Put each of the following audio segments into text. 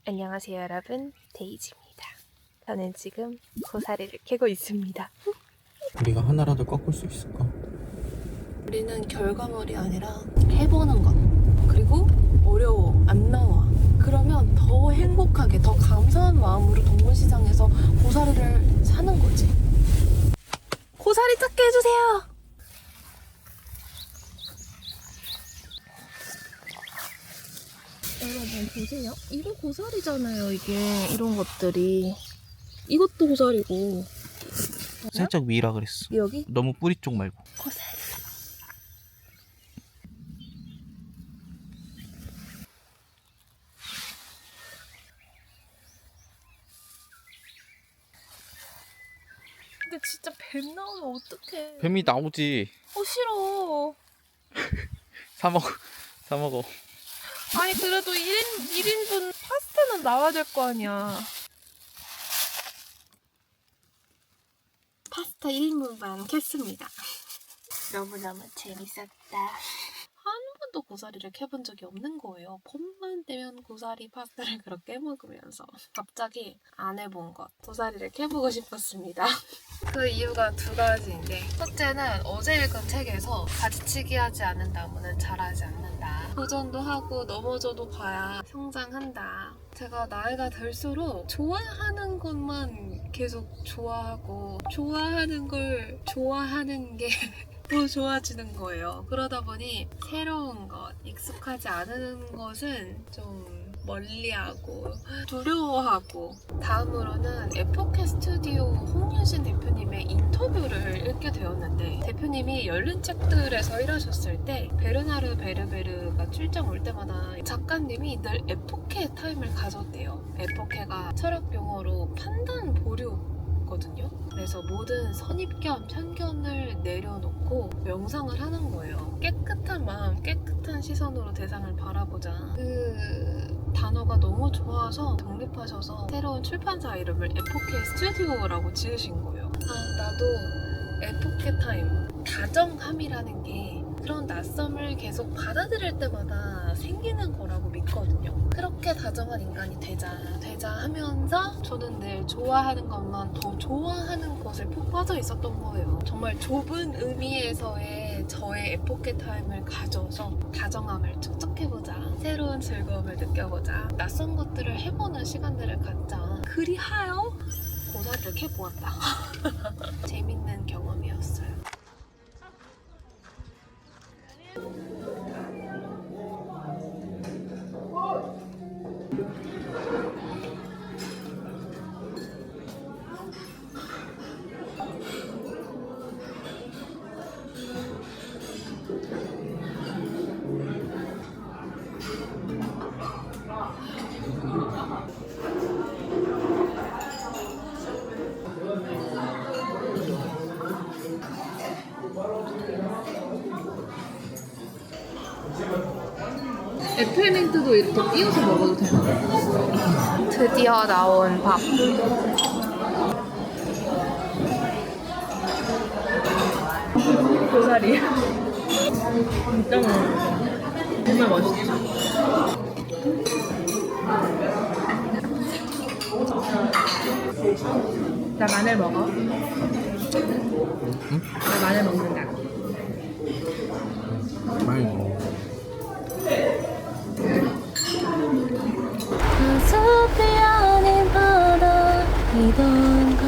안녕하세요 여러분, 데이지입니다. 저는 지금 고사리를 캐고 있습니다. 우리가 하나라도 꺾을 수 있을까? 우리는 결과물이 아니라 해보는 것. 그리고 어려워, 안 나와. 그러면 더 행복하게, 더 감사한 마음으로 동물시장에서 고사리를 사는 거지. 고사리 찾게 해주세요! 여러분 보세요. 이거 고사리잖아요. 이게 이런 것들이. 이것도 고사리고. 살짝 위라 그랬어. 여기 너무 뿌리 쪽 말고. 고사리. 근데 진짜 뱀 나오면 어떡해. 뱀이 나오지. 싫어. 사 먹어. 사 먹어. 아니 그래도 1인분 파스타는 나와야 될 거 아니야. 파스타 1인분만 캤습니다. 너무너무 재밌었다. 한 번도 고사리를 캐본 적이 없는 거예요. 봄만 되면 고사리 파스타를 그렇게 먹으면서 갑자기 안 해본 것, 고사리를 캐보고 싶었습니다. 그 이유가 두 가지인데, 첫째는 어제 읽은 책에서 가지치기 하지 않는 나무는 자라지 않는다. 도전도 하고 넘어져도 봐야 성장한다. 제가 나이가 들수록 좋아하는 것만 계속 좋아하고 좋아하는 걸 좋아하는 게 더 좋아지는 거예요. 그러다 보니 새로운 것, 익숙하지 않은 것은 좀 멀리하고 두려워하고. 다음으로는 에포케 스튜디오 홍유진 대표님의 인터뷰를 읽게 되었는데, 대표님이 열린 책들에서 일하셨을 때 베르나르 베르베르가 출장 올 때마다 작가님이 늘 에포케 타임을 가졌대요. 에포케가 철학 용어로 판단 보류거든요. 그래서 모든 선입견, 편견을 내려놓고 명상을 하는 거예요. 깨끗한 마음, 깨끗한 시선으로 대상을 바라보자. 그 단어가 너무 좋아서 독립하셔서 새로운 출판사 이름을 에포케 스튜디오라고 지으신 거예요. 나도 에포케 타임, 다정함이라는 게 그런 낯섦을 계속 받아들일 때마다 생기는 거라고 믿거든요. 그렇게 다정한 인간이 되자 하면서 저는 늘 좋아하는 것만 더 좋아하는 것에 푹 빠져 있었던 거예요. 정말 좁은 의미에서의 저의 에포케 타임을 가져서 다정함을 축적해보자. 새로운 즐거움을 느껴보자. 낯선 것들을 해보는 시간들을 갖자. 그리하여 고사리를 캐보았다. 재밌는 경험이었어요. 에펠민트도 이렇게 띄워서 먹어도 되나? 드디어 나온 밥. 고사리. 진짜 맛있어. 정말 맛있죠? 나 마늘 먹어. 응? 나 마늘 먹는다. 많이 먹어. 숲이 아닌 바다이던가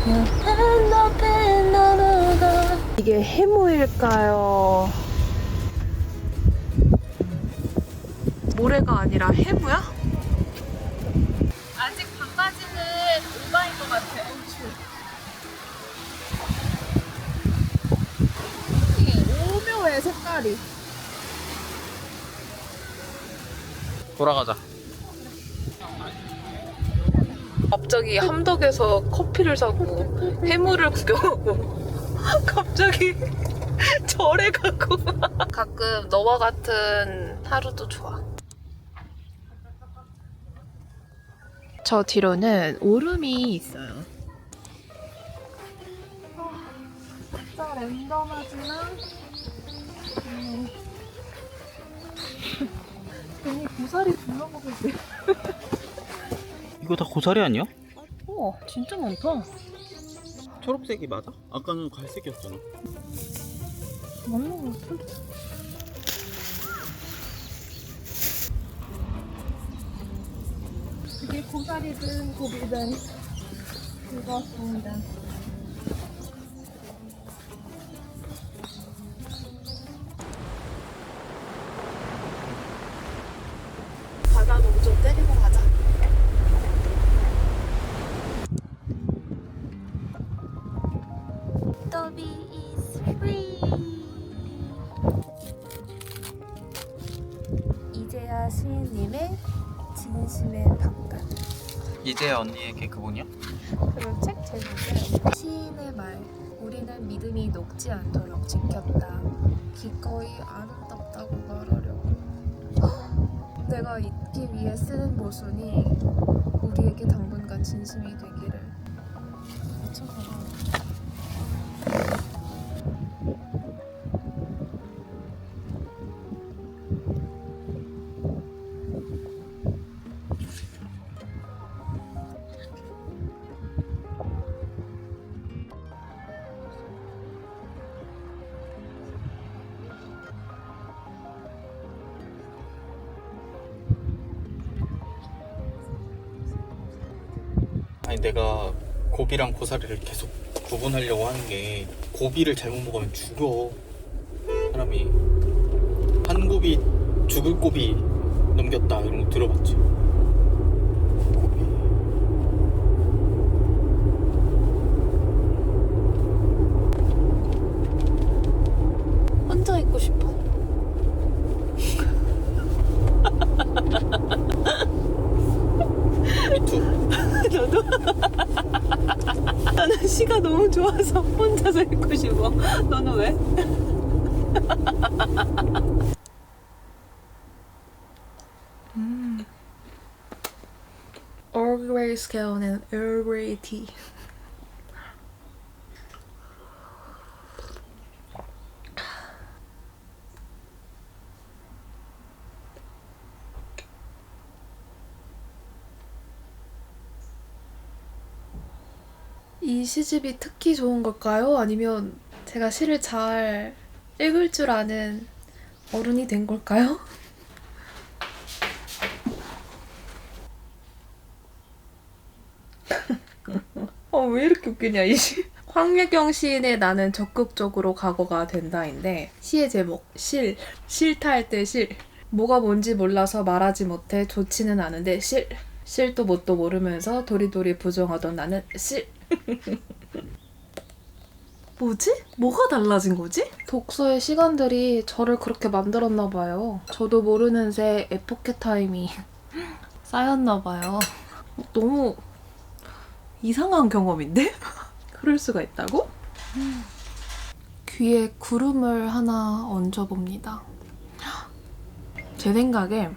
옆에 높은 나무가. 이게 해무일까요? 모래가 아니라 해무야? 아직 반바지는 오바인 것 같아. 이게 오묘해, 색깔이. 돌아가자. 갑자기 함덕에서 커피를 사고 해무를 구경하고 갑자기 절에 가고. 가끔 너와 같은 하루도 좋아. 저 뒤로는 오름이 있어요. 진짜 랜덤하지만 괜히 고사리 둘러보고 있어요. 이거 다 고사리 아니야? 우와 진짜 많다. 초록색이 맞아? 아까는 갈색이었잖아. 맞는 것 같은데. 이게 고사리든 고비든 즐거웠습니다. 바다 농좀 때리고 가자. 더비 is free. 이재하 시인님의 진심의 바깥. 이제야 언니의 개그본이야? 그리고 책 제목은 시인의 말. 우리는 믿음이 녹지 않도록 지켰다. 기꺼이 아름답다고 말하려고. 내가 잊기 위해 쓰는 모순이 우리에게 당분간 진심이 되기를. 미쳤구나. 아니 내가 고비랑 고사리를 계속 구분하려고 하는 게 고비를 잘못 먹으면 죽어 사람이. 한 고비 죽을 고비 넘겼다 이런 거 들어봤지? 고비. 혼자 있고 싶어. 미투. 저도. 나는 시가 너무 좋아서 혼자서 있고 싶어. 너는 왜? Earl Grey 스케어는 Earl Grey 티. 이 시집이 특히 좋은 걸까요? 아니면 제가 시를 잘 읽을 줄 아는 어른이 된 걸까요? 왜 이렇게 웃기냐 이 시. 황유경 시인의 나는 적극적으로 각오가 된다인데 시의 제목 실. 싫다할 때 실. 뭐가 뭔지 몰라서 말하지 못해 좋지는 않은데 실. 실도 뭣도 모르면서 도리도리 부정하던 나는 실. 뭐지? 뭐가 달라진 거지? 독서의 시간들이 저를 그렇게 만들었나 봐요. 저도 모르는 새 에포켓 타임이 쌓였나 봐요. 너무 이상한 경험인데? 그럴 수가 있다고? 귀에 구름을 하나 얹어봅니다. 제 생각에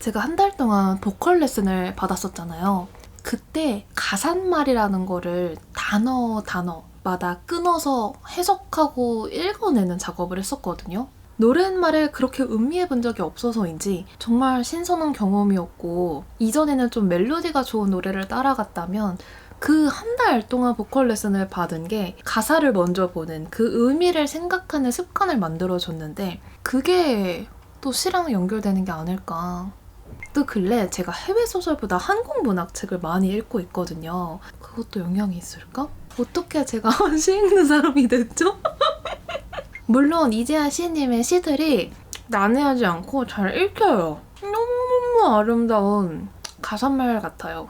제가 한 달 동안 보컬 레슨을 받았었잖아요. 그때 가사말이라는 거를 단어마다 끊어서 해석하고 읽어내는 작업을 했었거든요. 노랫말을 그렇게 음미해 본 적이 없어서인지 정말 신선한 경험이었고, 이전에는 좀 멜로디가 좋은 노래를 따라갔다면 그 한 달 동안 보컬 레슨을 받은 게 가사를 먼저 보는 그 의미를 생각하는 습관을 만들어줬는데, 그게 또 시랑 연결되는 게 아닐까. 또 근래 제가 해외 소설보다 한국 문학책을 많이 읽고 있거든요. 그것도 영향이 있을까? 어떻게 제가 시 읽는 사람이 됐죠? 물론 이재하 시인님의 시들이 난해하지 않고 잘 읽혀요. 너무너무 아름다운 가사말 같아요.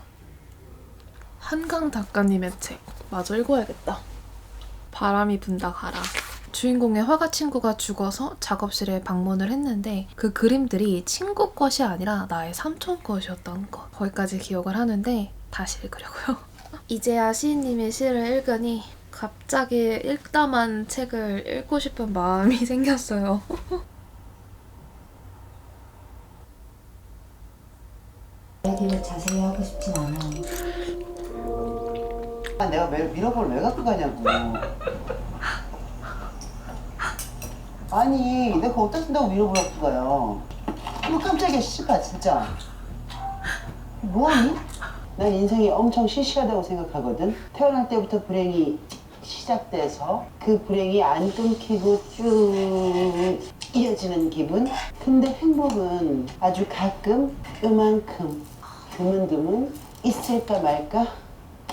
한강 작가님의 책 마저 읽어야겠다. 바람이 분다 가라. 주인공의 화가 친구가 죽어서 작업실에 방문을 했는데 그 그림들이 친구 것이 아니라 나의 삼촌 것이었던 것. 거기까지 기억을 하는데 다시 읽으려고요. 이제야 시인님의 시를 읽으니 갑자기 읽다만 책을 읽고 싶은 마음이 생겼어요. 얘기를 자세히 하고 싶진 않아. 내가 미러볼을 왜 갖고 가냐고. 아니, 내가 어디다 쓴다고 미러볼 갖고 가요. 이거 깜짝이야, 씨발, 진짜. 뭐하니? 난 인생이 엄청 시시하다고 생각하거든. 태어날 때부터 불행이 시작돼서 그 불행이 안 끊기고 쭉 이어지는 기분. 근데 행복은 아주 가끔 요만큼 드문드문 있을까 말까.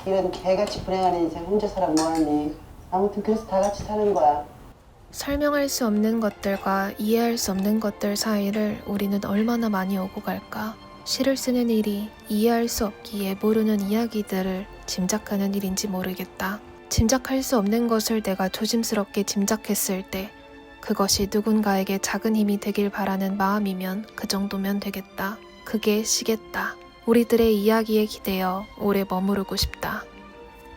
이런 개같이 불행한 인생 혼자 살아 뭐하니. 아무튼 그래서 다 같이 사는 거야. 설명할 수 없는 것들과 이해할 수 없는 것들 사이를 우리는 얼마나 많이 오고 갈까? 시를 쓰는 일이 이해할 수 없기에 모르는 이야기들을 짐작하는 일인지 모르겠다. 짐작할 수 없는 것을 내가 조심스럽게 짐작했을 때 그것이 누군가에게 작은 힘이 되길 바라는 마음이면 그 정도면 되겠다. 그게 시겠다. 우리들의 이야기에 기대어 오래 머무르고 싶다.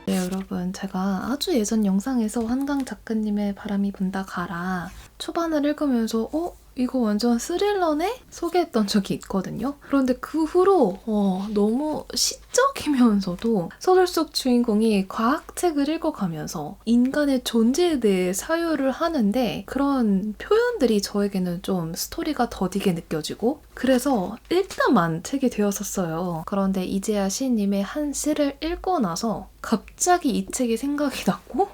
네, 여러분, 제가 아주 예전 영상에서 한강 작가님의 바람이 분다 가라 초반을 읽으면서 이거 완전 스릴러네? 소개했던 적이 있거든요. 그런데 그 후로 너무 시적이면서도 소설 속 주인공이 과학책을 읽어가면서 인간의 존재에 대해 사유를 하는데 그런 표현들이 저에게는 좀 스토리가 더디게 느껴지고 그래서 읽다만 책이 되었었어요. 그런데 이재하 시인님의 한 시를 읽고 나서 갑자기 이 책이 생각이 났고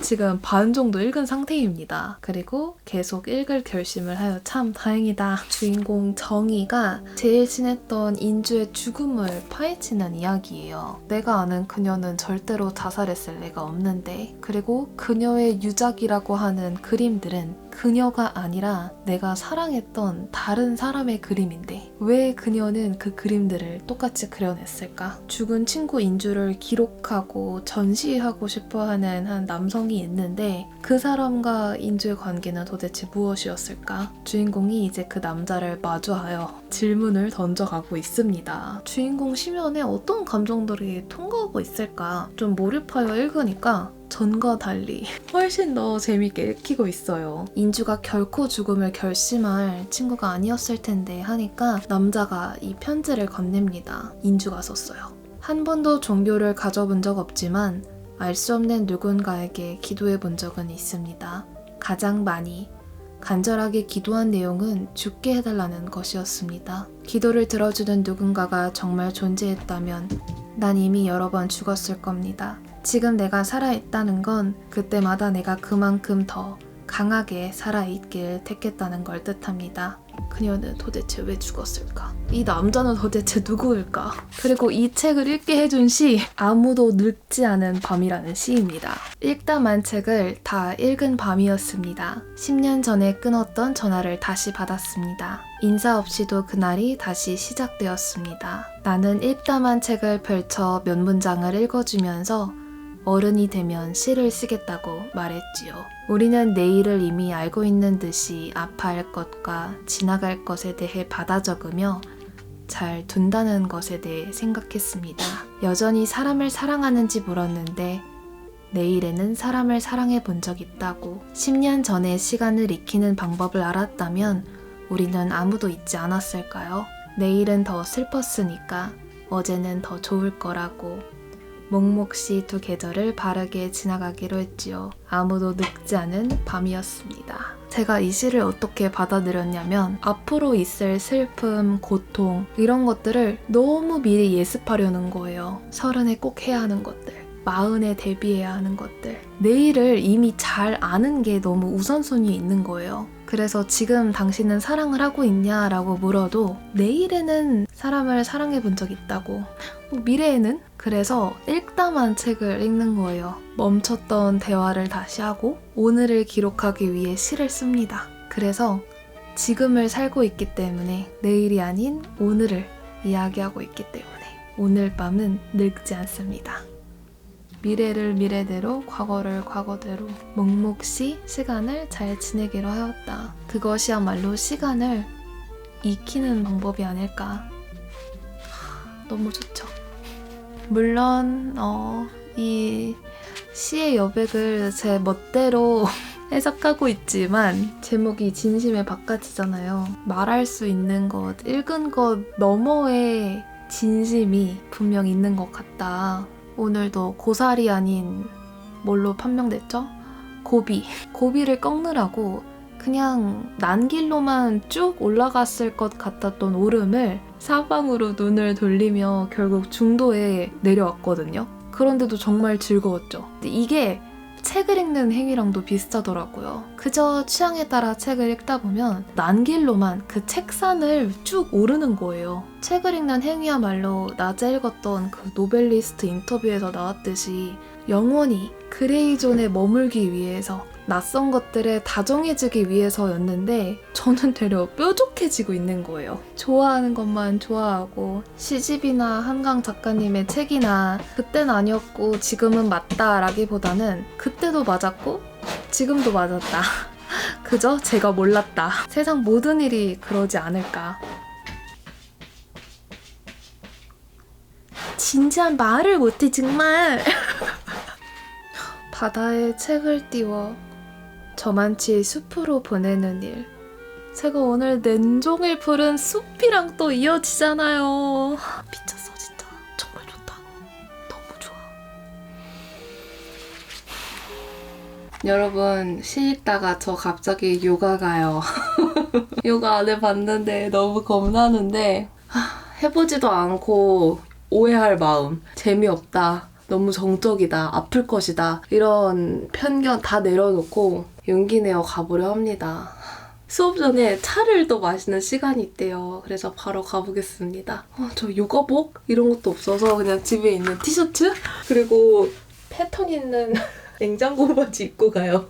지금 반 정도 읽은 상태입니다. 그리고 계속 읽을 결심을 하여 참 다행이다. 주인공 정희가 제일 친했던 인주의 죽음을 파헤치는 이야기예요. 내가 아는 그녀는 절대로 자살했을 리가 없는데 그리고 그녀의 유작이라고 하는 그림들은 그녀가 아니라 내가 사랑했던 다른 사람의 그림인데 왜 그녀는 그 그림들을 똑같이 그려냈을까? 죽은 친구 인주를 기록하고 전시하고 싶어하는 한 남성이 있는데 그 사람과 인주의 관계는 도대체 무엇이었을까? 주인공이 이제 그 남자를 마주하여 질문을 던져가고 있습니다. 주인공 심연에 어떤 감정들이 통과하고 있을까? 좀 몰입하여 읽으니까 전과 달리 훨씬 더 재밌게 읽히고 있어요. 인주가 결코 죽음을 결심할 친구가 아니었을 텐데 하니까 남자가 이 편지를 건넵니다. 인주가 썼어요. 한 번도 종교를 가져본 적 없지만 알 수 없는 누군가에게 기도해 본 적은 있습니다. 가장 많이 간절하게 기도한 내용은 죽게 해달라는 것이었습니다. 기도를 들어주는 누군가가 정말 존재했다면 난 이미 여러 번 죽었을 겁니다. 지금 내가 살아있다는 건 그때마다 내가 그만큼 더 강하게 살아있길 택했다는 걸 뜻합니다. 그녀는 도대체 왜 죽었을까? 이 남자는 도대체 누구일까? 그리고 이 책을 읽게 해준 시 아무도 늙지 않은 밤이라는 시입니다. 읽다만 책을 다 읽은 밤이었습니다. 10년 전에 끊었던 전화를 다시 받았습니다. 인사 없이도 그날이 다시 시작되었습니다. 나는 읽다만 책을 펼쳐 몇 문장을 읽어주면서 어른이 되면 시를 쓰겠다고 말했지요. 우리는 내일을 이미 알고 있는 듯이 아파할 것과 지나갈 것에 대해 받아 적으며 잘 둔다는 것에 대해 생각했습니다. 여전히 사람을 사랑하는지 물었는데 내일에는 사람을 사랑해 본 적 있다고. 10년 전에 시간을 익히는 방법을 알았다면 우리는 아무도 잊지 않았을까요? 내일은 더 슬펐으니까 어제는 더 좋을 거라고. 묵묵시 두 계절을 바르게 지나가기로 했지요. 아무도 늙지 않은 밤이었습니다. 제가 이 시를 어떻게 받아들였냐면 앞으로 있을 슬픔, 고통 이런 것들을 너무 미리 예습하려는 거예요. 30에 꼭 해야 하는 것들, 40에 대비해야 하는 것들, 내일을 이미 잘 아는 게 너무 우선순위에 있는 거예요. 그래서 지금 당신은 사랑을 하고 있냐라고 물어도 내일에는 사람을 사랑해 본 적 있다고, 미래에는? 그래서 읽다만 책을 읽는 거예요. 멈췄던 대화를 다시 하고 오늘을 기록하기 위해 시를 씁니다. 그래서 지금을 살고 있기 때문에 내일이 아닌 오늘을 이야기하고 있기 때문에 오늘 밤은 늙지 않습니다. 미래를 미래대로, 과거를 과거대로 묵묵시 시간을 잘 지내기로 하였다. 그것이야말로 시간을 익히는 방법이 아닐까. 너무 좋죠. 물론 이 시의 여백을 제 멋대로 해석하고 있지만 제목이 진심의 바깥이잖아요. 말할 수 있는 것, 읽은 것 너머의 진심이 분명 있는 것 같다. 오늘도 고사리 아닌 뭘로 판명됐죠? 고비를 꺾느라고 그냥 난 길로만 쭉 올라갔을 것 같았던 오름을 사방으로 눈을 돌리며 결국 중도에 내려왔거든요. 그런데도 정말 즐거웠죠. 근데 이게 책을 읽는 행위랑도 비슷하더라고요. 그저 취향에 따라 책을 읽다 보면 난길로만 그 책산을 쭉 오르는 거예요. 책을 읽는 행위야말로 낮에 읽었던 그 노벨리스트 인터뷰에서 나왔듯이 영원히 그레이존에 머물기 위해서 낯선 것들에 다정해지기 위해서였는데 저는 되려 뾰족해지고 있는 거예요. 좋아하는 것만 좋아하고 시집이나 한강 작가님의 책이나 그땐 아니었고 지금은 맞다 라기보다는 그때도 맞았고 지금도 맞았다. 그저 제가 몰랐다. 세상 모든 일이 그러지 않을까. 진지한 말을 못해 정말. 바다에 책을 띄워 저만치 숲으로 보내는 일. 제가 오늘 냉종일 푸른 숲이랑 또 이어지잖아요. 미쳤어 진짜. 정말 좋다. 너무 좋아. 여러분 시 읽다가 저 갑자기 요가 가요. 요가 안 해봤는데 너무 겁나는데 해보지도 않고 오해할 마음. 재미없다. 너무 정적이다, 아플 것이다 이런 편견 다 내려놓고 용기 내어 가보려 합니다. 수업 전에 차를 또 마시는 시간이 있대요. 그래서 바로 가보겠습니다. 저 요가복? 이런 것도 없어서 그냥 집에 있는 티셔츠? 그리고 패턴 있는 냉장고 바지 입고 가요.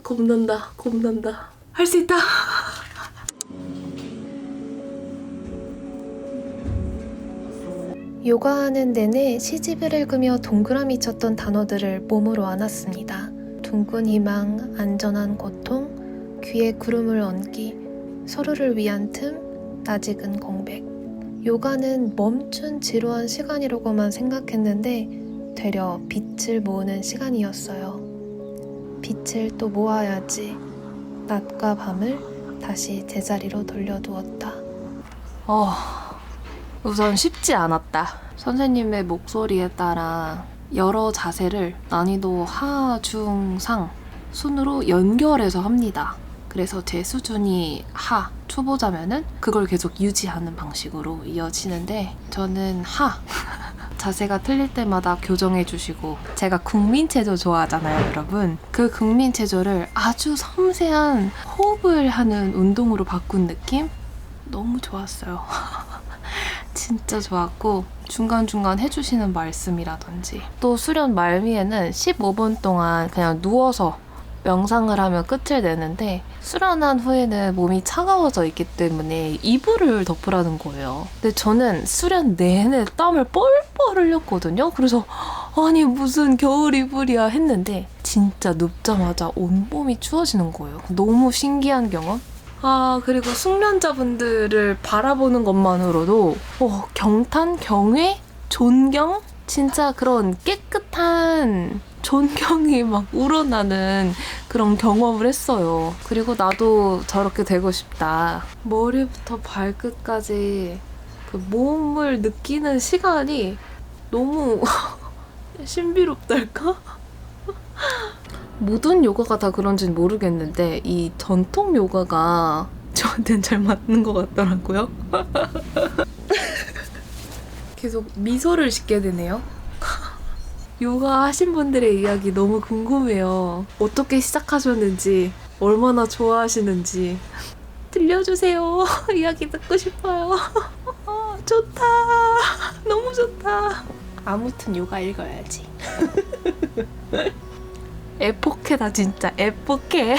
겁난다, 겁난다. 할 수 있다! 요가하는 내내 시집을 읽으며 동그라미 쳤던 단어들을 몸으로 안았습니다. 둥근 희망, 안전한 고통, 귀에 구름을 얹기, 서로를 위한 틈, 낯익은 공백. 요가는 멈춘 지루한 시간이라고만 생각했는데 되려 빛을 모으는 시간이었어요. 빛을 또 모아야지. 낮과 밤을 다시 제자리로 돌려두었다. 우선 쉽지 않았다. 선생님의 목소리에 따라 여러 자세를 난이도 하, 중, 상 순으로 연결해서 합니다. 그래서 제 수준이 하, 초보자면은 그걸 계속 유지하는 방식으로 이어지는데 저는 하! 자세가 틀릴 때마다 교정해 주시고 제가 국민체조 좋아하잖아요 여러분. 그 국민체조를 아주 섬세한 호흡을 하는 운동으로 바꾼 느낌? 너무 좋았어요. 진짜 좋았고 중간중간 해주시는 말씀이라든지 또 수련 말미에는 15분 동안 그냥 누워서 명상을 하면 끝을 내는데 수련한 후에는 몸이 차가워져 있기 때문에 이불을 덮으라는 거예요. 근데 저는 수련 내내 땀을 뻘뻘 흘렸거든요. 그래서 아니 무슨 겨울 이불이야 했는데 진짜 눕자마자 온몸이 추워지는 거예요. 너무 신기한 경험? 그리고 숙련자분들을 바라보는 것만으로도 경탄, 경외, 존경? 진짜 그런 깨끗한 존경이 막 우러나는 그런 경험을 했어요. 그리고 나도 저렇게 되고 싶다. 머리부터 발끝까지 그 몸을 느끼는 시간이 너무 신비롭달까? 모든 요가가 다 그런지는 모르겠는데 이 전통 요가가 저한테는 잘 맞는 것 같더라고요. 계속 미소를 짓게 되네요. 요가 하신 분들의 이야기 너무 궁금해요. 어떻게 시작하셨는지, 얼마나 좋아하시는지 들려주세요. 이야기 듣고 싶어요. 좋다. 너무 좋다. 아무튼 요가 읽어야지. 에포케다 진짜 에포케.